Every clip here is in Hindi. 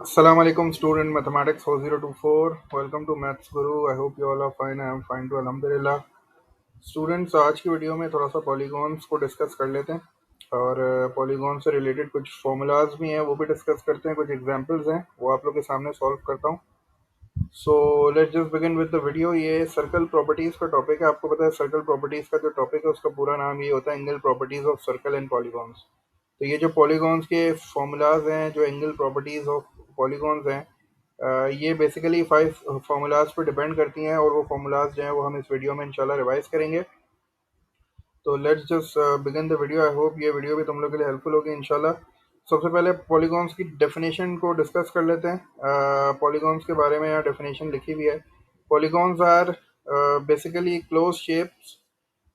Assalamu alaikum student mathematics 4024. Welcome to Maths Guru. I hope you all are fine. I am fine too, alhamdulillah. Students, आज की वीडियो में थोड़ा सा पॉलीगॉन्स को डिस्कस कर लेते हैं और पॉलीगॉन से रिलेटेड कुछ फॉर्मूलाज भी हैं वो भी डिस्कस करते हैं, कुछ एग्जांपल्स हैं वो आप लोग के सामने सॉल्व करता हूँ. So let's just begin with the video. ये सर्कल प्रॉपर्टीज़ का टॉपिक है. आपको पता है सर्कल प्रॉपर्टीज़ का जो टॉपिक है उसका पूरा नाम ये होता है angle properties of circle and polygons. तो ये जो पॉलीगॉन्स के फॉर्मूलाज हैं, जो एंगल प्रॉपर्टीज़ ऑफ पॉलीगॉन्स हैं, ये बेसिकली 5 फार्मूलाज पर डिपेंड करती हैं और वो फार्मूलाज जो हैं वो हम इस वीडियो में इंशाल्लाह रिवाइज करेंगे. तो let's just begin the video. I hope ये वीडियो भी तुम लोग के लिए हेल्पफुल होगी इंशाल्लाह. सबसे पहले पॉलीगॉन्स की डेफिनेशन को डिस्कस कर लेते हैं. पॉलीगॉन्स के बारे में यहाँ डेफिनेशन लिखी हुई है. Polygons are basically close shapes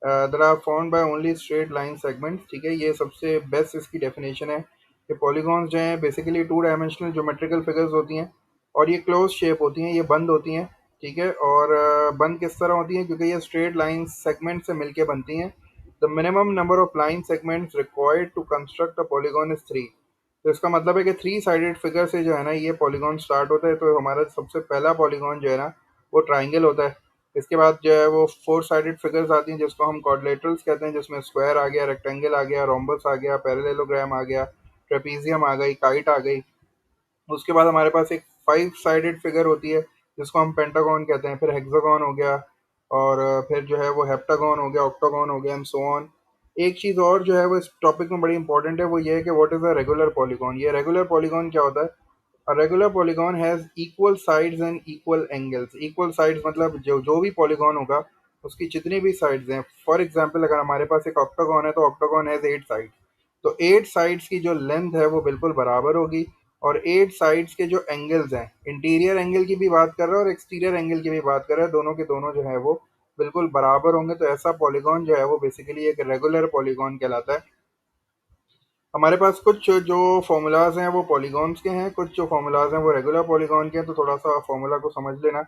that are formed by only straight line segments. ठीक है, ये सबसे बेस्ट इसकी डेफिनेशन है कि पॉलीगॉन्स जो हैं बेसिकली 2 डायमेंशनल ज्योमेट्रिकल फिगर्स होती हैं और ये क्लोज शेप होती हैं, ये बंद होती हैं. ठीक है, और बंद किस तरह होती हैं, क्योंकि ये स्ट्रेट लाइन सेगमेंट से मिलके बनती हैं. The minimum number of line segments required to construct a polygon is 3. तो इसका मतलब है कि 3 साइडेड फिगर से जो है ना ये पॉलीगॉन स्टार्ट होता है. तो हमारा सबसे पहला पॉलीगॉन जो है ना वो ट्राइंगल होता है. इसके बाद जो है वो 4 साइडेड फिगर्स आती हैं जिसको हम क्वाड्रिलेटरल्स कहते हैं, जिसमें स्क्वायर आ गया, रेक्टेंगल आ गया, रोम्बस आ गया, पैरेललोग्राम आ गया, ट्रेपीजियम आ गई, काइट आ गई. उसके बाद हमारे पास एक 5 साइडेड फिगर होती है जिसको हम पेंटागन कहते हैं. फिर हेक्सागन हो गया और फिर जो है वो हेप्टागन हो गया, ऑक्टागन हो गया एंड सो ऑन. एक चीज़ और जो है वो इस टॉपिक में बड़ी इंपॉर्टेंट है, वो ये है कि what is a regular polygon. ये रेगुलर पॉलीगॉन क्या होता है? A regular polygon has equal sides and equal angles. Equal sides मतलब जो जो भी polygon होगा उसकी जितनी भी sides हैं. फॉर एग्जाम्पल अगर हमारे पास एक octagon है तो octagon has 8 sides. तो 8 sides की जो लेंथ है वो बिल्कुल बराबर होगी और 8 sides के जो एंगल्स हैं, इंटीरियर एंगल की भी बात कर रहे हैं और एक्सटीरियर एंगल की भी बात कर रहे हैं, दोनों के दोनों जो है वो बिल्कुल बराबर होंगे. तो ऐसा पॉलीगॉन जो है वो बेसिकली एक रेगुलर पॉलीगॉन कहलाता है. हमारे पास कुछ जो फॉर्मूलाज हैं वो पॉलीगॉन्स के हैं, कुछ जो फॉर्मूलाज हैं वो रेगुलर पॉलीगॉन के हैं. तो थोड़ा सा फॉर्मूला को समझ लेना.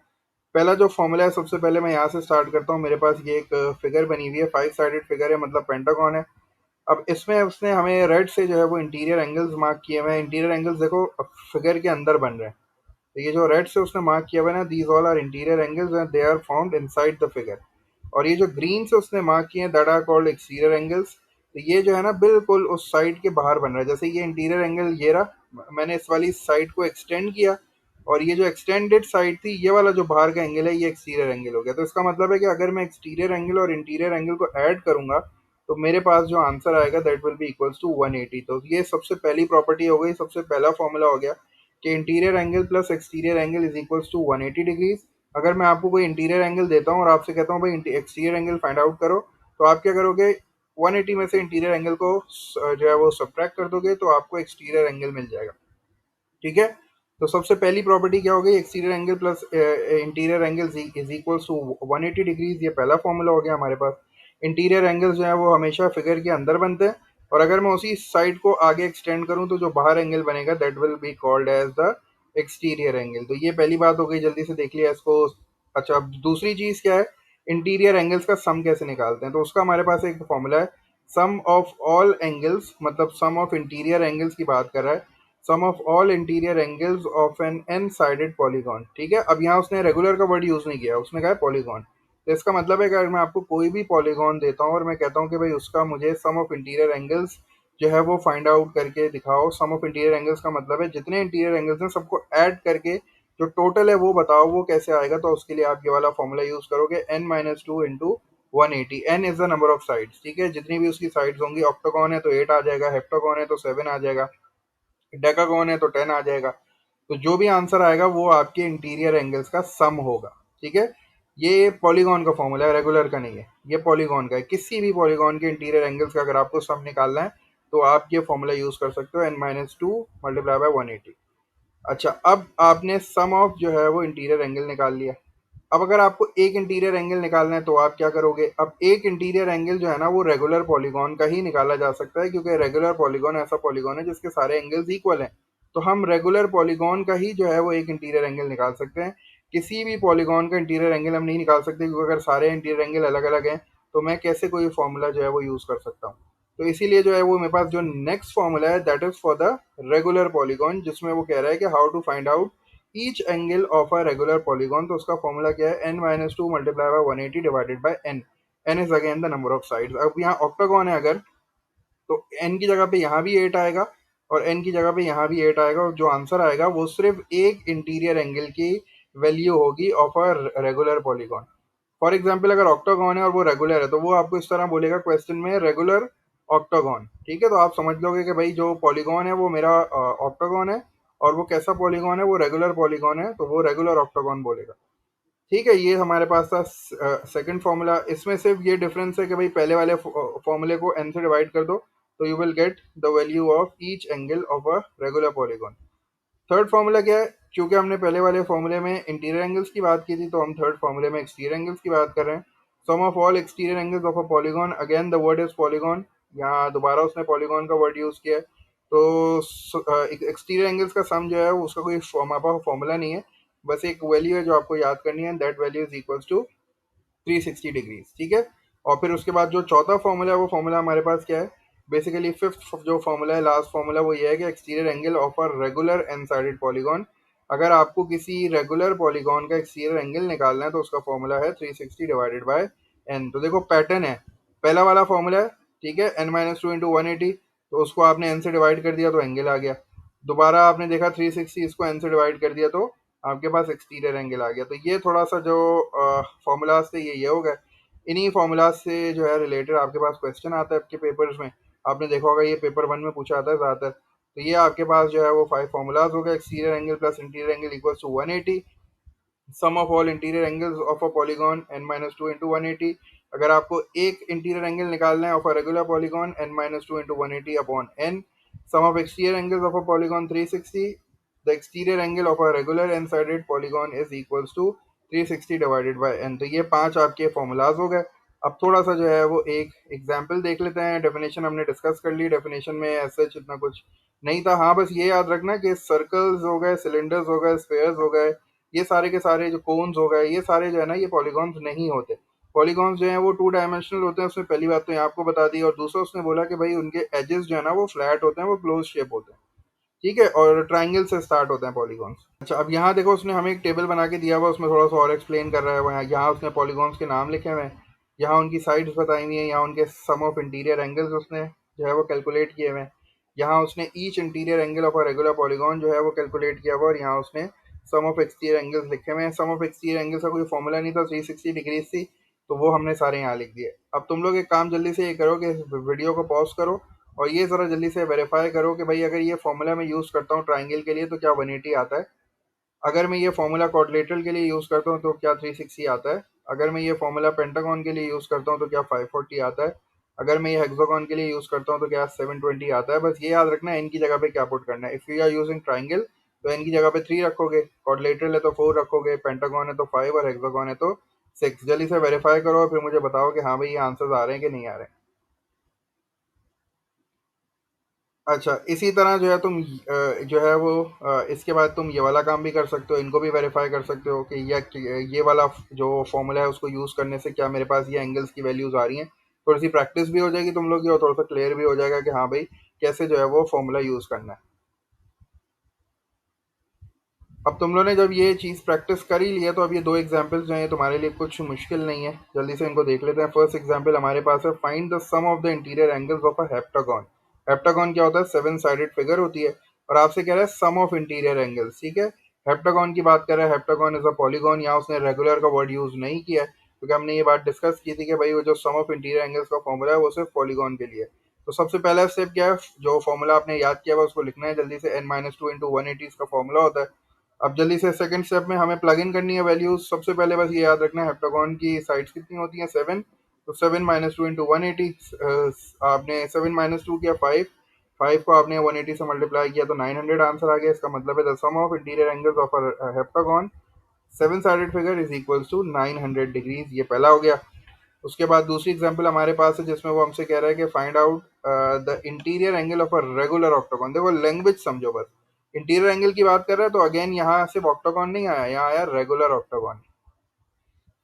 पहला जो फॉर्मूला है, सबसे पहले मैं यहाँ से स्टार्ट करता हूँ. मेरे पास ये एक फिगर बनी हुई है, 5 साइडेड फिगर है, मतलब पेंटागन है. अब इसमें उसने हमें रेड से जो है वो इंटीरियर एंगल्स मार्क किए हुए हैं. इंटीरियर एंगल्स देखो फिगर के अंदर बन रहे हैं. तो ये जो रेड से उसने मार्क किया हुआ है ना, these all are interior angles and they are found inside the figure. और ये जो ग्रीन से उसने मार्क किए हैं that are called exterior angles. तो ये जो है ना बिल्कुल उस साइड के बाहर बन रहा है. जैसे ये इंटीरियर एंगल ये रहा, मैंने इस वाली साइड को एक्सटेंड किया और ये जो एक्सटेंडेड साइड थी, ये वाला जो बाहर का एंगल है, ये एक्सटीरियर एंगल हो गया. तो इसका मतलब है कि अगर मैं एक्सटीरियर एंगल और इंटीरियर एंगल को ऐड करूंगा तो मेरे पास जो आंसर आएगा that will be equals to 180. तो ये सबसे पहली प्रॉपर्टी हो गई, सबसे पहला फॉर्मूला हो गया कि interior angle plus exterior angle is equals to 180 degrees. अगर मैं आपको कोई इंटीरियर एंगल देता हूँ और आपसे कहता हूँ भाई एक्सटीरियर एंगल फाइंड आउट करो, तो आप क्या करोगे? 180 में से इंटीरियर एंगल को जो है वो सब्ट्रैक्ट कर दोगे तो आपको एक्सटीरियर एंगल मिल जाएगा. ठीक है, तो सबसे पहली प्रॉपर्टी क्या हो गई? Exterior angle plus interior angle is equals to 180 degrees. ये पहला फॉर्मूला हो गया हमारे पास. इंटीरियर एंगल्स जो है वो हमेशा फिगर के अंदर बनते हैं और अगर मैं उसी साइड को आगे एक्सटेंड करूं तो जो बाहर एंगल बनेगा that will be called as the exterior angle. तो ये पहली बात हो गई, जल्दी से देख लिया इसको. अच्छा, अब दूसरी चीज क्या है? इंटीरियर एंगल्स का सम कैसे निकालते हैं? तो उसका हमारे पास एक फॉर्मूला है. सम ऑफ ऑल एंगल्स, मतलब सम ऑफ इंटीरियर एंगल्स की बात कर रहा है. Sum of all interior angles of an N sided polygon. ठीक है, अब यहाँ उसने रेगुलर का वर्ड यूज नहीं किया, उसने कहा पॉलीगॉन. तो इसका मतलब है कि अगर मैं आपको कोई भी पॉलीगॉन देता हूँ और मैं कहता हूँ कि भाई उसका मुझे सम ऑफ इंटीरियर एंगल्स जो है वो फाइंड आउट करके दिखाओ. सम ऑफ इंटीरियर एंगल्स का मतलब है जितने इंटीरियर एंगल्स हैं सबको ऐड करके जो टोटल है वो बताओ, वो कैसे आएगा? तो उसके लिए आप ये वाला फॉर्मूला यूज करोगे, n minus two into 180. n is the number of sides. ठीक है, जितनी भी उसकी साइड्स होंगी, ऑक्टागन है तो 8 आ जाएगा, हेप्टागन है तो 7 आ जाएगा, डेकागोन है तो 10 आ जाएगा. तो जो भी आंसर आएगा वो आपके इंटीरियर एंगल्स का सम होगा. ठीक है, ये पॉलीगॉन का फॉर्मूला है, रेगुलर का नहीं है, ये पॉलीगॉन का है. किसी भी पॉलीगॉन के इंटीरियर एंगल्स का अगर आपको सम निकालना है तो आप ये फॉर्मूला यूज कर सकते हो, n minus two multiply by 180. अच्छा, अब आपने सम ऑफ जो है वो इंटीरियर एंगल निकाल लिया. अब अगर आपको एक इंटीरियर एंगल निकालना है तो आप क्या करोगे? अब एक इंटीरियर एंगल जो है ना वो रेगुलर पॉलीगॉन का ही निकाला जा सकता है, क्योंकि रेगुलर पॉलीगॉन ऐसा पॉलीगॉन है जिसके सारे एंगल्स इक्वल हैं. तो हम रेगुलर पॉलीगॉन का ही जो है वो एक इंटीरियर एंगल निकाल सकते हैं. किसी भी पॉलीगॉन का इंटीरियर एंगल हम नहीं निकाल सकते, क्योंकि अगर सारे इंटीरियर एंगल अलग अलग हैं तो मैं कैसे कोई फॉर्मूला जो है वो यूज़ कर सकता हूँ? तो इसीलिए जो है वो मेरे पास जो नेक्स्ट फॉर्मूला है that is for the regular polygon, जिसमें वो कह रहा है कि how to find out each angle of a regular polygon. तो उसका फॉर्मूला क्या है, n-2 multiply by 180 divided by n। n is again the number of sides. अब यहाँ ऑक्टागोन है अगर, तो n की जगह पे यहाँ भी 8 आएगा और n की जगह पे यहाँ भी 8 आएगा, और जो आंसर आएगा वो सिर्फ एक इंटीरियर एंगल की वैल्यू होगी of a regular polygon. For example अगर ऑक्टागोन है और वो रेगुलर है तो वो आपको इस तरह बोलेगा क्वेश्चन में रेगुलर ऑक्टागोन। ठीक है, तो आप समझ लोगे कि भाई जो पॉलीगॉन है वो मेरा ऑक्टागोन है, और वो कैसा पॉलीगॉन है, वो रेगुलर पॉलीगॉन है, तो वो रेगुलर ऑक्टागोन बोलेगा। ठीक है, ये हमारे पास था सेकंड फॉर्मूला। इसमें सिर्फ ये डिफरेंस है कि भाई पहले वाले फॉर्मूले को n से डिवाइड कर दो तो you will get the value of each angle of a regular polygon. Third formula क्या है, क्योंकि हमने पहले वाले फॉर्मूले में इंटीरियर एंगल्स की बात की थी तो हम थर्ड फार्मूले में एक्सटीरियर एंगल्स की बात कर रहे हैं। Sum of all exterior angles of a polygon, again the word is polygon, यहाँ दोबारा उसने पॉलीगॉन का वर्ड यूज किया है। तो एक्सटीरियर एंगल्स का सम जो है उसका कोई हमारे पास फॉर्मूला नहीं है, बस एक वैल्यू है जो आपको याद करनी है, that value is equals to 360 degrees. ठीक है, और फिर उसके बाद जो चौथा फॉर्मूला है वो फॉर्मूला हमारे पास क्या है, बेसिकली फिफ्थ जो फॉर्मूला है, लास्ट फॉर्मूला, वो ये है कि exterior angle of a regular N sided polygon. अगर आपको किसी रेगुलर पॉलीगॉन का एक्सटीरियर एंगल निकालना है तो उसका फॉर्मूला है 360 डिवाइडेड बाय एन। तो देखो पैटर्न है, पहला वाला फॉर्मूला है, ठीक है, n-2 इंटू 180, तो उसको आपने n से डिवाइड कर दिया तो एंगल आ गया। दोबारा आपने देखा 360, इसको n से डिवाइड कर दिया तो आपके पास एक्सटीरियर एंगल आ गया। तो ये थोड़ा सा जो फॉर्मूलाज थे ये हो गए। इन्हीं फॉर्मूलाज से जो है रिलेटेड आपके पास क्वेश्चन आता है आपके पेपर्स में, आपने देखा होगा ये पेपर 1 में पूछा आता है ज़्यादातर। तो ये आपके पास जो है वो 5 फॉर्मूलाज हो गए, exterior angle plus interior angle equals to 180, sum of all interior angles of a polygon n-2 into 180। अगर आपको एक इंटीरियर एंगल निकालना है of a regular polygon, n-2 into 180 upon n। Sum of exterior angles of a polygon 360, the exterior angle of a regular N sided polygon is equals to 360 divided by n। तो ये 5 आपके फॉर्मूलाज हो गए। अब थोड़ा सा जो है वो एक एग्जाम्पल देख लेते हैं। डेफिनेशन हमने डिस्कस कर ली, डेफिनेशन में ऐसा इतना कुछ नहीं था। हाँ, बस ये याद रखना कि सर्कल्स हो गए, सिलेंडर्स हो गए, स्फेयर्स हो गए, ये सारे के सारे जो कोन्स हो गए, ये सारे जो है ना ये पॉलीगॉन्स नहीं होते। पॉलीगॉन्स जो है वो 2 डायमेंशनल होते हैं, उसने पहली बात तो यहाँ आपको बता दी, और दूसरा उसने बोला कि भाई उनके एजेस जो है ना वो फ्लैट होते हैं, वो क्लोज शेप होते हैं। ठीक है, और ट्राइंगल से स्टार्ट होते हैं पॉलीगॉन्स। अच्छा, अब यहाँ देखो उसने हमें एक टेबल बना के दिया हुआ, उसमें थोड़ा सा और एक्सप्लेन कर रहा है। वहाँ यहाँ उसने पॉलीगॉन्स के नाम लिखे हुए हैं, यहाँ उनकी साइड्स बताई हुई हैं, यहाँ उनके सम ऑफ इंटीरियर एंगल्स उसने जो है वो कैलकुलेट किए हुए हैं। यहाँ उसने each interior angle of a regular polygon जो है वो कैलकुलेट किया हुआ, और यहाँ उसने सम ऑफ एक्सटीरियर एंगल्स लिखे हुए हैं। सम ऑफ एक्सटीरियर एंगल्स का कोई फॉर्मूला नहीं था, 360 डिग्रीज थी, तो वो हमने सारे यहाँ लिख दिए। अब तुम लोग एक काम जल्दी से ये करो कि वीडियो को पॉज करो और ये ज़रा जल्दी से वेरीफाई करो कि भाई अगर ये फॉर्मूला मैं यूज़ करता हूँ ट्राइंगल के लिए तो क्या 180 आता है, अगर मैं ये फॉर्मूला क्वाड्रिलेटरल के लिए यूज़ करता हूँ तो क्या 360 आता है, अगर मैं ये फॉर्मूला पेंटागन के लिए यूज़ करता हूँ तो क्या 540 आता है, अगर मैं ये हेक्सागन के लिए यूज़ करता हूँ तो क्या 720 आता है। बस ये याद रखना है इनकी जगह पे क्या पुट करना है। If you are using triangle तो इनकी जगह पे 3 रखोगे, क्वाड्रिलेटरल है तो 4 रखोगे, पेंटागन है तो 5 और हेक्सागन है तो 6। जल्दी से वेरीफाई करो और फिर मुझे बताओ कि हाँ भाई ये आंसर्स आ रहे हैं कि नहीं आ रहे हैं। अच्छा, इसी तरह जो है तुम जो है वो इसके बाद तुम ये वाला काम भी कर सकते हो, इनको भी वेरीफाई कर सकते हो कि ये वाला जो फॉर्मूला है उसको यूज़ करने से क्या मेरे पास ये एंगल्स की वैल्यूज़ आ रही हैं। थोड़ी सी प्रैक्टिस भी हो जाएगी तुम लोग की, और थोड़ा सा क्लियर भी हो जाएगा कि हाँ भाई कैसे जो है वो फॉर्मूला यूज़ करना है। अब तुम लोगों ने जब ये चीज़ प्रैक्टिस कर ही लिया तो अब ये 2 एग्जांपल्स जो हैं तुम्हारे लिए कुछ मुश्किल नहीं है, जल्दी से इनको देख लेते हैं। फर्स्ट एग्जांपल हमारे पास है, find the sum of the interior angles of a heptagon. Heptagon क्या होता है, 7 साइडेड फिगर होती है, और आपसे कह रहा है सम ऑफ इंटीरियर एंगल्स। ठीक है, हेप्टागन की बात कर रहा है, हेप्टागन इज अ पॉलीगॉन। यहाँ उसने रेगुलर का वर्ड यूज़ नहीं किया है क्योंकि हमने ये बात डिस्कस की थी कि भाई वो जो सम ऑफ इंटीरियर एंगल्स का फॉर्मूला है वो सिर्फ पॉलीगॉन के लिए। तो सबसे पहला स्टेप क्या है, जो फॉर्मूला आपने याद किया हुआ उसको लिखना है जल्दी से, n-2 इंटू 180 इसका फॉर्मूला होता है। अब जल्दी से सेकंड स्टेप में हमें प्लग इन करनी है वैल्यूज। सबसे पहले बस ये याद रखना है हेप्टागन की साइड्स कितनी होती हैं, 7। तो 7-2 इंटू 180, आपने 7-2 किया 5, 5 को आपने 180 से मल्टीप्लाई किया तो 900 आंसर आ गया। इसका मतलब है the sum of interior angles of a heptagon 7 sided figure is equals to 900 degrees. ये पहला हो गया। उसके बाद दूसरी एग्जांपल हमारे पास है जिसमें वो हमसे कह रहा है कि find out the interior angle of a regular octagon. देखो लैंग्वेज समझो बस, इंटीरियर एंगल की बात कर रहा है तो अगेन यहाँ सिर्फ ऑक्टागन नहीं आया, यहाँ आया रेगुलर ऑक्टागन।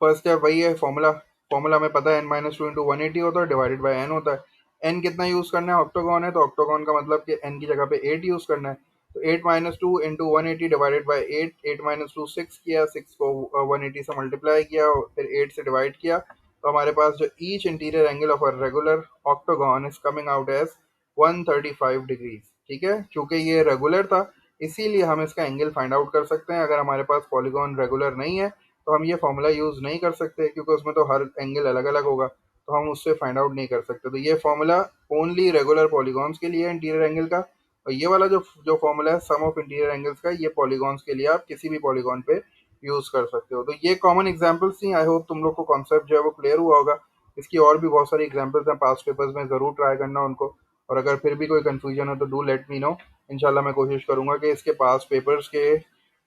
फर्स्ट स्टेप वही है, फॉर्मूला फॉर्मूला हमें पता है, n-2 इंटू 180 होता है डिवाइडेड बाय n होता है। एन कितना यूज करना है, ऑक्टोगॉन है तो ऑक्टोगॉन का मतलब कि एन की जगह पे 8 यूज करना है। तो 8 - 2 इंटू 180 डिवाइडेड बाई 8, 8 - 2 6 किया, 6 को 180 से मल्टीप्लाई किया और फिर 8 से डिवाइड किया, तो हमारे पास जो each interior angle of a regular octagon is coming out as 135 degrees. ठीक है, चूंकि ये रेगुलर था इसीलिए हम इसका एंगल फाइंड आउट कर सकते हैं। अगर हमारे पास पॉलीगॉन रेगुलर नहीं है तो हम ये फॉर्मूला यूज नहीं कर सकते, क्योंकि उसमें तो हर एंगल अलग अलग होगा, तो हम उससे फाइंड आउट नहीं कर सकते। तो ये फॉर्मूला ओनली रेगुलर पॉलीगॉन्स के लिए है इंटीरियर एंगल का, और ये वाला जो जो फॉर्मूला है सम ऑफ इंटीरियर एंगल्स का, ये पॉलीगॉन्स के लिए आप किसी भी पॉलीगॉन पे यूज कर सकते हो। तो ये कॉमन एग्जांपल्स थी, आई होप तुम लोग को कॉन्सेप्ट जो है वो क्लियर हुआ होगा। इसकी और भी बहुत सारी एग्जांपल्स हैं पास्ट पेपर्स में, ज़रूर ट्राई करना उनको। और अगर फिर भी कोई कंफ्यूजन हो तो डू लेट मी नो। इंशाल्लाह मैं कोशिश करूंगा कि इसके पास पेपर्स के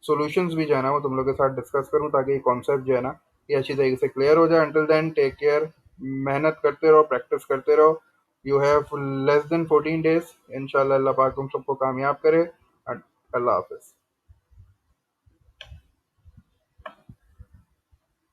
सॉल्यूशंस भी जो है ना वो तुम लोग के साथ डिस्कस करूं, ताकि ये कॉन्सेप्ट जो है ना ये अच्छी तरीके से क्लियर हो जाए। अंटिल देन टेक केयर, मेहनत करते रहो, प्रैक्टिस करते रहो। You have less than 14 days। इंशाल्लाह अल्लाह पाक तुम सबको कामयाब करे। अल्लाह हाफिज़।